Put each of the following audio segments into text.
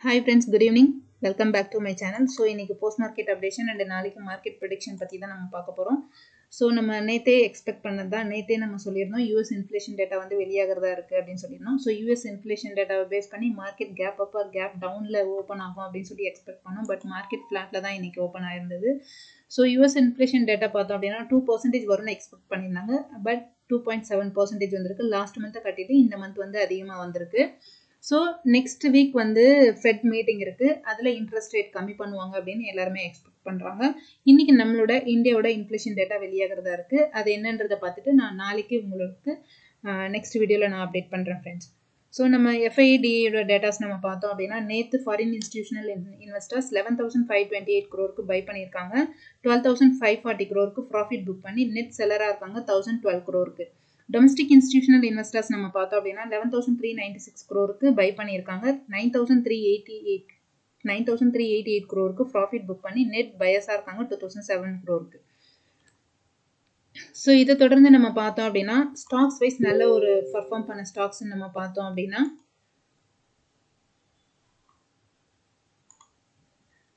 Hi friends, good evening. Welcome back to my channel. So இன்னைக்கு post market updation and நாளைக்கு market prediction பத்தி தான் நம்ம பார்க்க போறோம். So நம்ம நேத்தே எக்ஸ்பெக்ட் பண்ணதா நேத்தே நம்ம சொல்லியிருந்தோம் US இன்ஃப்ளேஷன் டேட்டா வந்து வெளியாகிறதா இருக்கு அப்படின்னு சொல்லியிருந்தோம். ஸோ US இன்ஃப்ளேஷன் டேட்டாவை பேஸ் பண்ணி market gap up or gap டவுன்ல ஓப்பன் ஆகும் அப்படின்னு சொல்லி எக்ஸ்பெக்ட் பண்ணோம். பட் மார்க்கெட் ஃபிளாட்ல தான் இன்னைக்கு ஓப்பன் ஆயிருந்தது. ஸோ US இன்ஃப்ளேஷன் டேட்டா பார்த்தோம் அப்படின்னா 2% வரும்னு எக்ஸ்பெக்ட் பண்ணியிருந்தாங்க. பட் 2.7% வந்திருக்கு. லாஸ்ட் மந்த்தை கட்டிட்டு இந்த மந்த் வந்து அதிகமாக வந்திருக்கு. ஸோ நெக்ஸ்ட் வீக் வந்து ஃபெட் மீட்டிங் இருக்குது, அதில் இன்ட்ரெஸ்ட் ரேட் கம்மி பண்ணுவாங்க அப்படின்னு எல்லாருமே எக்ஸ்பெக்ட் பண்ணுறாங்க. இன்றைக்கி நம்மளோட இந்தியாவோட இன்ஃப்ளேஷன் டேட்டா வெளியாகிறதா இருக்குது. அது என்னன்றதை பார்த்துட்டு நான் நாளைக்கு உங்களுக்கு நெக்ஸ்ட் வீடியோவில் நான் அப்டேட் பண்ணுறேன் ஃப்ரெண்ட்ஸ். ஸோ நம்ம எஃப்ஐடியோட டேட்டாஸ் நம்ம பார்த்தோம் அப்படின்னா நேற்று foreign institutional investors 11,528 crore buy பண்ணியிருக்காங்க. 12,540 crore ப்ராஃபிட் புக் பண்ணி நெட் செல்லராக இருக்காங்க 1,012 crore. டொமஸ்டிக் இன்ஸ்டிடியூஷனல் இன்வெஸ்டர்ஸ் நம்ம பார்த்தோம் அப்படின்னா 11,396 crore பை பண்ணியிருக்காங்க. 9,388 crore ப்ராஃபிட் புக் பண்ணி நெட் பயஸாக இருக்காங்க 2,007 crore. ஸோ இதை தொடர்ந்து நம்ம பார்த்தோம் அப்படின்னா ஸ்டாக்ஸ் வைஸ் நல்ல ஒரு பர்ஃபார்ம் பண்ண ஸ்டாக்ஸ் நம்ம பார்த்தோம் அப்படின்னா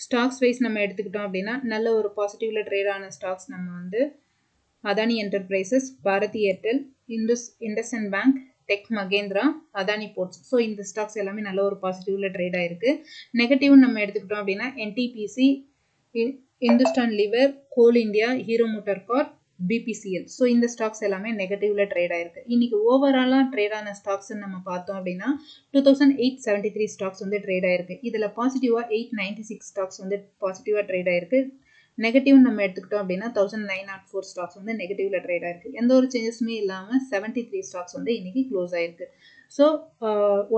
ஸ்டாக்ஸ் வைஸ் நம்ம எடுத்துக்கிட்டோம் அப்படின்னா நல்ல ஒரு பாசிட்டிவ்ல ட்ரேட் ஆன ஸ்டாக்ஸ் நம்ம வந்து Adani Enterprises, Bharti Airtel, IndusInd Bank, Tech Mahindra, Adani Ports. So இந்த ஸ்டாக்ஸ் எல்லாமே நல்ல ஒரு பாசிட்டிவ்ல ட்ரேட் ஆயிருக்கு. நெகட்டிவ் நம்ம எடுத்துக்கிட்டோம் அப்படின்னா NTPC, Hindustan Lever, Coal India, Hero Motor Corp, BPCL. So இந்த ஸ்டாக்ஸ் எல்லாமே நெகட்டிவ்ல ட்ரேட் ஆயிருக்கு. இன்னைக்கு ஓவராலாக ட்ரேட் ஆன ஸ்டாக்ஸ் நம்ம பார்த்தோம் அப்படின்னா 2,873 ஸ்டாக்ஸ் வந்து ட்ரேட் ஆயிருக்கு. இதில் பாசிட்டிவா 896 ஸ்டாக்ஸ் வந்து பாசிட்டிவா ட்ரேட் ஆயிருக்கு. நெகட்டிவ் நம்ம எடுத்துக்கிட்டோம் அப்படின்னா 1,904 ஸ்டாக்ஸ் வந்து நெகட்டிவ்ல ட்ரேட் ஆயிருக்கு. எந்த ஒரு சேஞ்சஸுமே இல்லாமல் 73 ஸ்டாக்ஸ் வந்து இன்னைக்கு க்ளோஸ் ஆயிருக்கு. ஸோ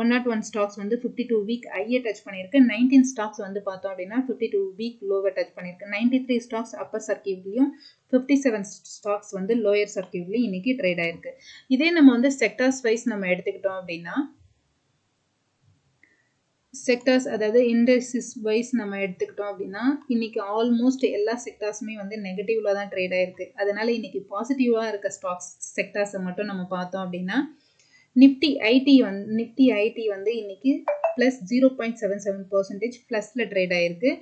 101 ஸ்டாக்ஸ் வந்து 52 வீக் ஐயை டச் பண்ணியிருக்கு. 19 ஸ்டாக்ஸ் வந்து பார்த்தோம் அப்படின்னா 52 வீக் லோவை டச் பண்ணியிருக்கு. 93 ஸ்டாக்ஸ் அப்பர் சர்க்கியூட்லையும் 57 ஸ்டாக்ஸ் வந்து லோயர் சர்க்கியூட்லையும் இன்னைக்கு ட்ரேட் ஆயிருக்கு. இதே நம்ம வந்து செக்டார்ஸ் வைஸ் நம்ம எடுத்துக்கிட்டோம் அப்படின்னா செக்டார்ஸ், அதாவது இண்டஸ்ட்ரீஸ் வைஸ் நம்ம எடுத்துக்கிட்டோம் அப்படின்னா இன்னைக்கு ஆல்மோஸ்ட் எல்லா செக்டார்ஸுமே வந்து நெகட்டிவ்ல தான் ட்ரேட் ஆயிருக்கு. அதனால இன்னைக்கு பாசிட்டிவா இருக்க ஸ்டாக்ஸ் செக்டார்ஸை மட்டும் நம்ம பார்த்தோம் அப்படின்னா நிஃப்டி ஐடி வந்து இன்னைக்கு பிளஸ் 0.77% பிளஸ்ல ட்ரேட் ஆயிருக்கு.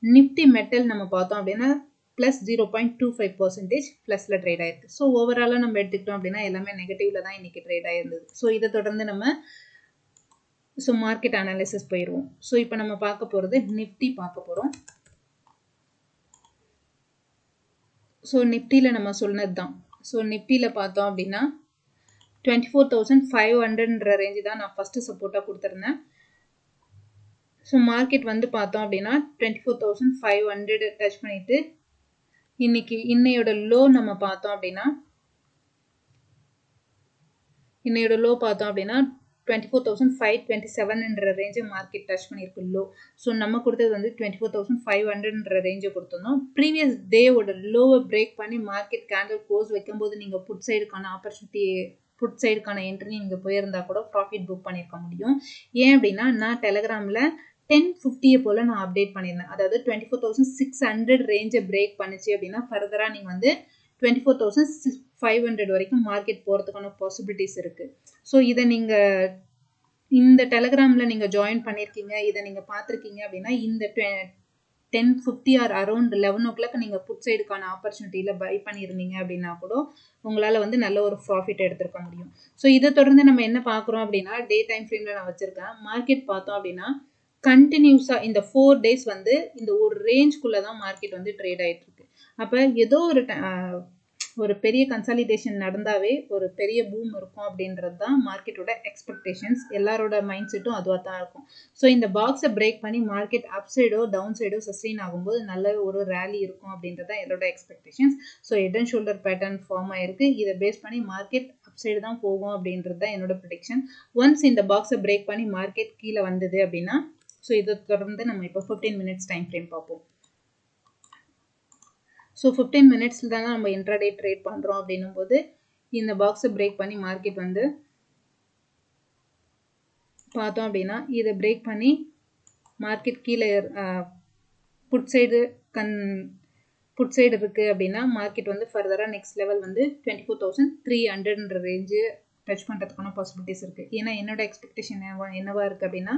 நிஃப்டி மெட்டல் நம்ம பார்த்தோம் அப்படின்னா பிளஸ் 0.25% பிளஸ்ல ட்ரேட் ஆயிருக்கு. ஸோ ஓவராலாக நம்ம எடுத்துக்கிட்டோம் அப்படின்னா எல்லாமே நெகட்டிவ்ல தான் இன்னைக்கு ட்ரேட் ஆயிருந்தது. ஸோ இதை தொடர்ந்து நம்ம மார்க்கெட் அனாலிசிஸ் போயிடுவோம். ஸோ இப்போ நம்ம பார்க்க போகிறது நிஃப்டி பார்க்க போகிறோம். ஸோ நிஃப்டியில் நம்ம சொன்னது தான். ஸோ நிஃப்டியில் பார்த்தோம் அப்படின்னா 24,500 ரேஞ்சு தான் நான் ஃபர்ஸ்ட் சப்போர்ட்டாக கொடுத்துருந்தேன். ஸோ மார்க்கெட் வந்து பார்த்தோம் அப்படின்னா 24,500 டச் பண்ணிட்டு இன்னையோட லோ நம்ம பார்த்தோம் அப்படின்னா 24,527 ரேஞ்சு மார்க்கெட் டச் பண்ணியிருக்கு லோ. ஸோ நம்ம கொடுத்தது வந்து 24,500 ரேஞ்சை கொடுத்துருந்தோம். ப்ரீவியஸ் டேவோட லோவை பிரேக் பண்ணி மார்க்கெட் கேண்டில் க்ளோஸ் வைக்கும்போது நீங்கள் புட் சைடுக்கான என்ட்ரி நீங்கள் போயிருந்தா கூட ப்ராஃபிட் புக் பண்ணியிருக்க முடியும். ஏன் அப்படின்னா நான் டெலகிராமில் 10:50 போல் நான் அப்டேட் பண்ணியிருந்தேன். அதாவது 24,600 ரேஞ்சை பிரேக் பண்ணிச்சு அப்படின்னா ஃபர்தராக நீங்கள் வந்து 24,500 வரைக்கும் மார்க்கெட் போகிறதுக்கான பாசிபிலிட்டிஸ் இருக்குது. ஸோ இதை நீங்கள் இந்த டெலகிராமில் நீங்கள் ஜாயின் பண்ணியிருக்கீங்க, இதை நீங்கள் பார்த்துருக்கீங்க அப்படின்னா இந்த 10:50 ஆர் அரௌண்ட் 11 o'clock நீங்கள் புட் சைடுக்கான ஆப்பர்ச்சுனிட்டியில் பை பண்ணியிருந்தீங்க அப்படின்னா கூட உங்களால் வந்து நல்ல ஒரு ப்ராஃபிட் எடுத்துருக்க முடியும். ஸோ இதை தொடர்ந்து நம்ம என்ன பார்க்குறோம் அப்படின்னா டே டைம் ஃப்ரேமில் நான் வச்சுருக்கேன். மார்க்கெட் பார்த்தோம் அப்படின்னா கண்டினியூஸாக இந்த 4 days வந்து இந்த ஒரு ரேஞ்ச்குள்ளே தான் மார்க்கெட் வந்து ட்ரேட் ஆகிட்டு இருக்கு. அப்போ ஏதோ ஒரு பெரிய கன்சாலிடேஷன் நடந்தாவே ஒரு பெரிய பூம் இருக்கும் அப்படின்றது தான் மார்க்கெட்டோட எக்ஸ்பெக்டேஷன்ஸ். எல்லாரோட மைண்ட் செட்டும் அதுவாக தான் இருக்கும். ஸோ இந்த பாக்ஸை பிரேக் பண்ணி மார்க்கெட் அப் சைடோ டவுன் சைடோ சஸ்டெயின் ஆகும்போது நல்ல ஒரு ரேலி இருக்கும் அப்படின்றது தான் என்னோட expectations. So head and shoulder pattern form ஆயிருக்கு. இதை பேஸ் பண்ணி மார்க்கெட் அப் சைடு தான் போகும் அப்படின்றது தான் என்னோட ப்ரெடிக்ஷன். ஒன்ஸ் இந்த பாக்ஸை பிரேக் பண்ணி மார்க்கெட் கீழே வந்தது அப்படின்னா ஸோ இதை தொடர்ந்து நம்ம இப்போ 15 minutes டைம் ஃப்ரேம் பார்ப்போம். ஸோ 15 minutesல தாங்க நம்ம இன்ட்ராடே ட்ரேட் பண்ணுறோம் அப்படின்னும் போது இந்த பாக்ஸை பிரேக் பண்ணி மார்க்கெட் வந்து பார்த்தோம் அப்படின்னா இதை பிரேக் பண்ணி மார்க்கெட் கீழே புட் சைடு இருக்குது அப்படின்னா மார்க்கெட் வந்து ஃபர்தராக நெக்ஸ்ட் லெவல் வந்து 24,300 ரேஞ்சு டச் பண்ணுறதுக்கான பாசிபிலிட்டிஸ் இருக்குது. ஏன்னா என்னோட எக்ஸ்பெக்டேஷன் என்னவா இருக்குது அப்படின்னா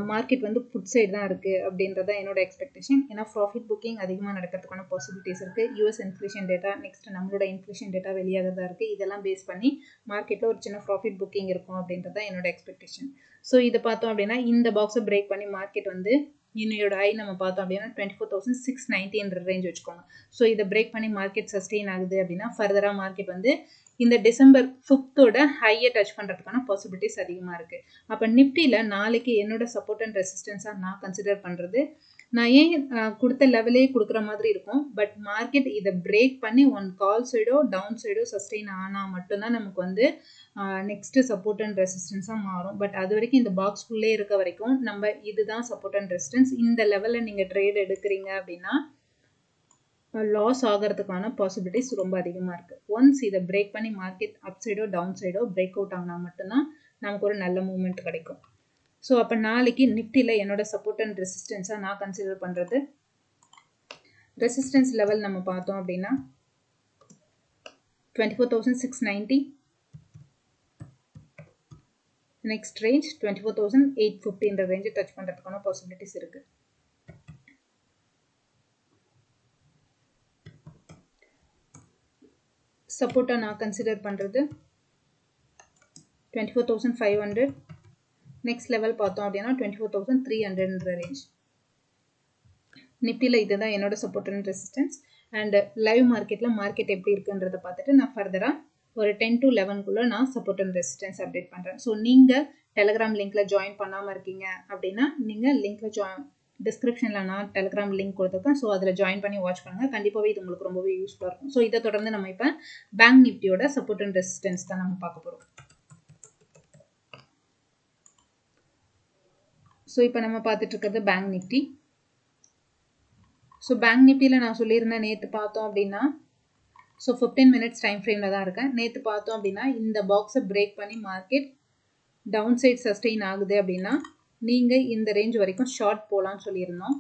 மார்க்கெட் வந்து புட் சைடு தான் இருக்குது அப்படின்றத என்னோட எக்ஸ்பெக்டேஷன். ஏன்னா ப்ராஃபிட் புக்கிங் அதிகமாக நடக்கிறதுக்கான பாசிபிலிட்டிஸ் இருக்குது. யூஎஸ் இன்ஃப்ளேஷன் டேட்டா, நெக்ஸ்ட் நம்மளோட இன்ஃப்ளேஷன் டேட்டா வெளியாகிறதா இருக்குது. இதெல்லாம் பேஸ் பண்ணி மார்க்கெட்டில் ஒரு சின்ன ப்ராஃபிட் புக்கிங் இருக்கும் அப்படின்றத என்னோட எக்ஸ்பெக்டேஷன். ஸோ இதை பார்த்தோம் அப்படின்னா இந்த பாக்ஸை பிரேக் பண்ணி மார்க்கெட் வந்து இன்னையோட ஹை நம்ம பார்த்தோம் அப்படின்னா 24,690 ரேஞ்ச் வச்சுக்கோங்க. ஸோ இதை பிரேக் பண்ணி மார்க்கெட் சஸ்டெயின் ஆகுது அப்படின்னா ஃபர்தராக மார்க்கெட் வந்து இந்த டிசம்பர் 5th ஹையை டச் பண்ணுறதுக்கான பாசிபிலிட்டிஸ் அதிகமாக இருக்குது. அப்போ நிஃப்டியில் நாளைக்கு என்னோட சப்போர்ட் அண்ட் ரெசிஸ்டன்ஸாக நான் கன்சிடர் பண்ணுறது, நான் ஏன் கொடுத்த லெவலே கொடுக்குற மாதிரி இருக்கும், பட் மார்க்கெட் இதை பிரேக் பண்ணி ஒன் கால் சைடோ டவுன் சைடோ சஸ்டெயின் ஆனால் மட்டும்தான் நமக்கு வந்து நெக்ஸ்ட்டு சப்போர்ட் அண்ட் ரெசிஸ்டன்ஸாக மாறும். பட் அது வரைக்கும் இந்த பாக்ஸ்குள்ளே இருக்க வரைக்கும் நம்ம இதுதான் சப்போர்ட் அண்ட் ரெசிஸ்டன்ஸ். இந்த லெவலில் நீங்கள் ட்ரேட் எடுக்கிறீங்க அப்படின்னா லாஸ் ஆகிறதுக்கான பாசிபிலிட்டிஸ் ரொம்ப அதிகமாக இருக்குது. ஒன்ஸ் இதை பிரேக் பண்ணி மார்க்கெட் அப் சைடோ டவுன் சைடோ பிரேக் அவுட் ஆகினா மட்டும்தான் நமக்கு ஒரு நல்ல மூவ்மெண்ட் கிடைக்கும். ஸோ அப்போ நாளைக்கு நிஃப்டியில் என்னோட சப்போர்ட் அண்ட் ரெசிஸ்டன்ஸாக நான் கன்சிடர் பண்ணுறது, ரெசிஸ்டன்ஸ் லெவல் நம்ம பார்த்தோம் அப்படின்னா 24,690, நெக்ஸ்ட் ரேஞ்ச் 24,850 ரேஞ்சை டச் பண்ணுறதுக்கான பாசிபிலிட்டிஸ் இருக்குது. சப்போர்ட்டா நான் கன்சிடர் பண்ணுறது 24,500, நெக்ஸ்ட் லெவல் பார்த்தோம் அப்படின்னா 24,300 ரேஞ்ச். நிஃப்டியில் இதுதான் என்னோட support and resistance. And live மார்க்கெட்டில் மார்க்கெட் எப்படி இருக்குன்றதை பார்த்துட்டு நான் ஃபர்தராக ஒரு 10 to 11 நான் சப்போர்ட் அண்ட் ரெசிஸ்டன்ஸ் அப்டேட் பண்ணுறேன். ஸோ நீங்கள் டெலிகிராம் லிங்க்கில் ஜாயின் பண்ணாமல் இருக்கீங்க அப்படின்னா நீங்கள் லிங்க்கில் டிஸ்கிரிப்ஷனில் நான் டெலிகிராம் லிங்க் கொடுத்துருக்கேன். ஸோ அதில் ஜாயின் பண்ணி வாட்ச் பண்ணுங்கள். கண்டிப்பாகவே இது உங்களுக்கு ரொம்பவே யூஸ்ஃபுல்லாக இருக்கும். ஸோ இதை தொடர்ந்து நம்ம இப்போ பேங்க் நிஃப்டியோட சப்போர்ட் அண்ட் ரெசிஸ்டன்ஸ் தான் நம்ம பார்க்க போகிறோம். ஸோ இப்போ நம்ம பார்த்துட்டு இருக்கிறது பேங்க் நிஃப்டி. ஸோ பேங்க் நிஃப்டியில் நான் சொல்லியிருந்தேன் நேற்று பார்த்தோம் அப்படின்னா, ஸோ 15 minutes டைம் ஃப்ரேமில் தான் இருக்கேன். நேற்று பார்த்தோம் அப்படின்னா இந்த பாக்ஸை பிரேக் பண்ணி மார்க்கெட் டவுன் சைட் சஸ்டெயின் ஆகுது அப்படின்னா நீங்கள் இந்த ரேஞ்ச் வரைக்கும் ஷார்ட் போகலான்னு சொல்லியிருந்தோம்.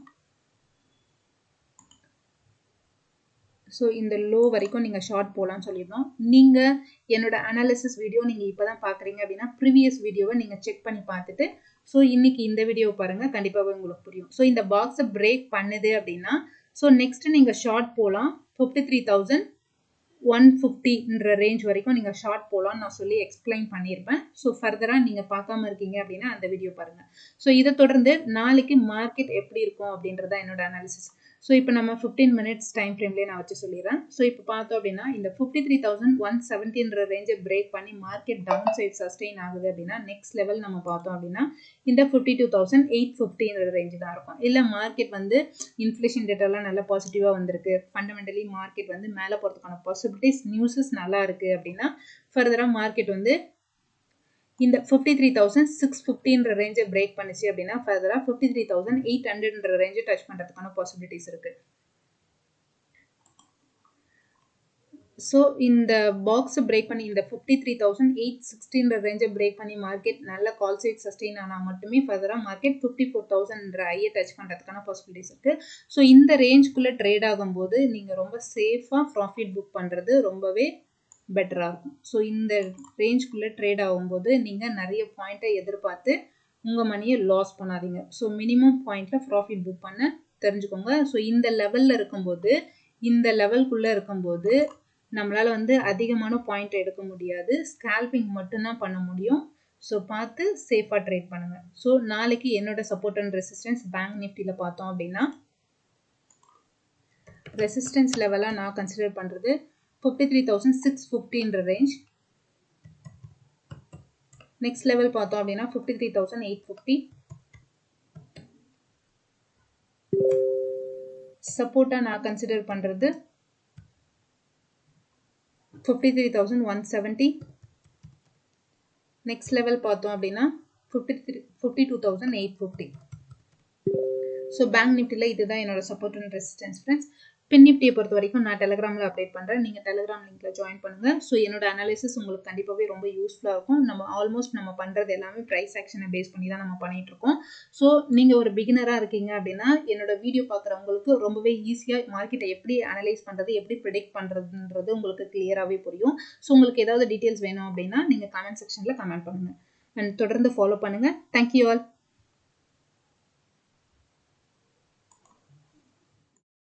ஸோ இந்த லோ வரைக்கும் நீங்கள் ஷார்ட் போகலான்னு சொல்லியிருந்தோம். நீங்கள் என்னோட அனாலிசிஸ் வீடியோ நீங்கள் இப்போ தான் பார்க்குறீங்க அப்படின்னா ப்ரீவியஸ் வீடியோவை நீங்கள் செக் பண்ணி பார்த்துட்டு ஸோ இன்னைக்கு இந்த வீடியோவை பாருங்கள், கண்டிப்பாகவே உங்களுக்கு புரியும். ஸோ இந்த பாக்ஸை பிரேக் பண்ணுது அப்படின்னா ஸோ நெக்ஸ்ட் நீங்கள் ஷார்ட் போகலாம் 53,150 ரேஞ்ச் வரைக்கும் நீங்கள் ஷார்ட் போகலான்னு நான் சொல்லி எக்ஸ்பிளைன் பண்ணியிருப்பேன். ஸோ ஃபர்தராக நீங்கள் பார்க்காம இருக்கீங்க அப்படின்னா அந்த வீடியோ பாருங்கள். ஸோ இதை தொடர்ந்து நாளைக்கு மார்க்கெட் எப்படி இருக்கும் அப்படின்றத என்னோட அனாலிசிஸ். ஸோ இப்போ நம்ம 15 minutes டைம் ஃப்ரேம்லேயே நான் வச்சு சொல்லிடுறேன். ஸோ இப்போ பார்த்தோம் அப்படின்னா இந்த 53,170 ரேஞ்சை பிரேக் பண்ணி மார்க்கெட் டவுன் சைட் சஸ்டெயின் ஆகுது அப்படின்னா நெக்ஸ்ட் லெவல் நம்ம பார்த்தோம் அப்படின்னா இந்த 52,850 ரேஞ்சு தான் இருக்கும். இல்லை மார்க்கெட் வந்து இன்ஃப்ளேஷன் டேட்டாலாம் நல்லா பாசிட்டிவாக வந்திருக்கு, ஃபண்டமெண்டலி மார்க்கெட் வந்து மேலே போகிறதுக்கான பாசிபிலிட்டிஸ் நியூஸஸ் நல்லா இருக்குது அப்படின்னா ஃபர்தராக மார்க்கெட் வந்து இந்த 53,650 ரேஞ்சை பிரேக் பண்ணிச்சு அப்படின்னா ஃபர்தராக 53,800 ரேஞ்சை டச் பண்ணுறதுக்கான பாசிபிலிட்டிஸ் இருக்குது. ஸோ இந்த பாக்ஸை பிரேக் பண்ணி இந்த 53,860 ரேஞ்சை பிரேக் பண்ணி மார்க்கெட் நல்ல கால் சைட் சஸ்டெயின் ஆனால் மட்டுமே ஃபர்தராக மார்க்கெட் 54,000 ஐயை டச் பண்ணுறதுக்கான பாசிபிலிட்டிஸ் இருக்குது. ஸோ இந்த ரேஞ்சுக்குள்ளே ட்ரேட் ஆகும்போது நீங்கள் ரொம்ப சேஃபாக ப்ராஃபிட் புக் பண்ணுறது ரொம்பவே பெட்டராக இருக்கும். ஸோ இந்த ரேஞ்சுக்குள்ளே ட்ரேட் ஆகும்போது நீங்கள் நிறைய பாயிண்ட்டை எதிர்பார்த்து உங்கள் மணியை லாஸ் பண்ணாதீங்க. ஸோ மினிமம் பாயிண்டில் ப்ராஃபிட் புக் பண்ண தெரிஞ்சுக்கோங்க. ஸோ இந்த லெவலில் இருக்கும்போது இந்த லெவல்குள்ளே இருக்கும்போது நம்மளால் வந்து அதிகமான பாயிண்ட் எடுக்க முடியாது, ஸ்கேல்பிங் மட்டும்தான் பண்ண முடியும். ஸோ பார்த்து சேஃபாக ட்ரேட் பண்ணுங்கள். ஸோ நாளைக்கு என்னோட சப்போர்ட் அண்ட் ரெசிஸ்டன்ஸ் பேங்க் நிஃப்டியில் பார்த்தோம் அப்படின்னா ரெசிஸ்டன்ஸ் லெவலாக நான் கன்சிடர் பண்ணுறது 53,650 ரேஞ்ச். நெக்ஸ்ட் லெவல் பார்த்தோம் அப்படின்னா 53,850. சப்போர்ட்டா நான் கன்சிடர் பண்றது 53,170. நெக்ஸ்ட் லெவல் பார்த்தோம் அப்படின்னா 52,850. ஸோ பேங்க் நிஃப்டியில் இதுதான் என்னோட சப்போர்ட் அண்ட் ரெசிஸ்டன்ஸ் ஃப்ரெண்ட்ஸ். பின் நிஃப்டியை பொறுத்த வரைக்கும் நான் டெலிகிராமில் அப்டேட் பண்ணுறேன். நீங்கள் டெலிகிராம் லிங்க்கில் ஜாயின் பண்ணுங்கள். ஸோ என்னோட அனாலிசிஸ் உங்களுக்கு கண்டிப்பாகவே ரொம்ப யூஸ்ஃபுல்லாக இருக்கும். நம்ம ஆல்மோஸ்ட் நம்ம பண்ணுறது எல்லாமே ப்ரைஸ் ஆக்ஷனை பேஸ் பண்ணி தான் நம்ம பண்ணிகிட்ருக்கோம். ஸோ நீங்கள் ஒரு பிகினராக இருக்கீங்க அப்படின்னா என்னோட வீடியோ பார்க்குறவங்களுக்கு ரொம்பவே ஈஸியாக மார்க்கெட்டை எப்படி அனலைஸ் பண்ணுறது, எப்படி ப்ரிடிக்ட் பண்ணுறதுன்றது உங்களுக்கு கிளியராகவே புரியும். ஸோ உங்களுக்கு ஏதாவது டீட்டெயில்ஸ் வேணும் அப்படின்னா நீங்கள் கமெண்ட் செக்ஷனில் கமெண்ட் பண்ணுங்கள். அண்ட் தொடர்ந்து ஃபாலோ பண்ணுங்கள். Thank you all.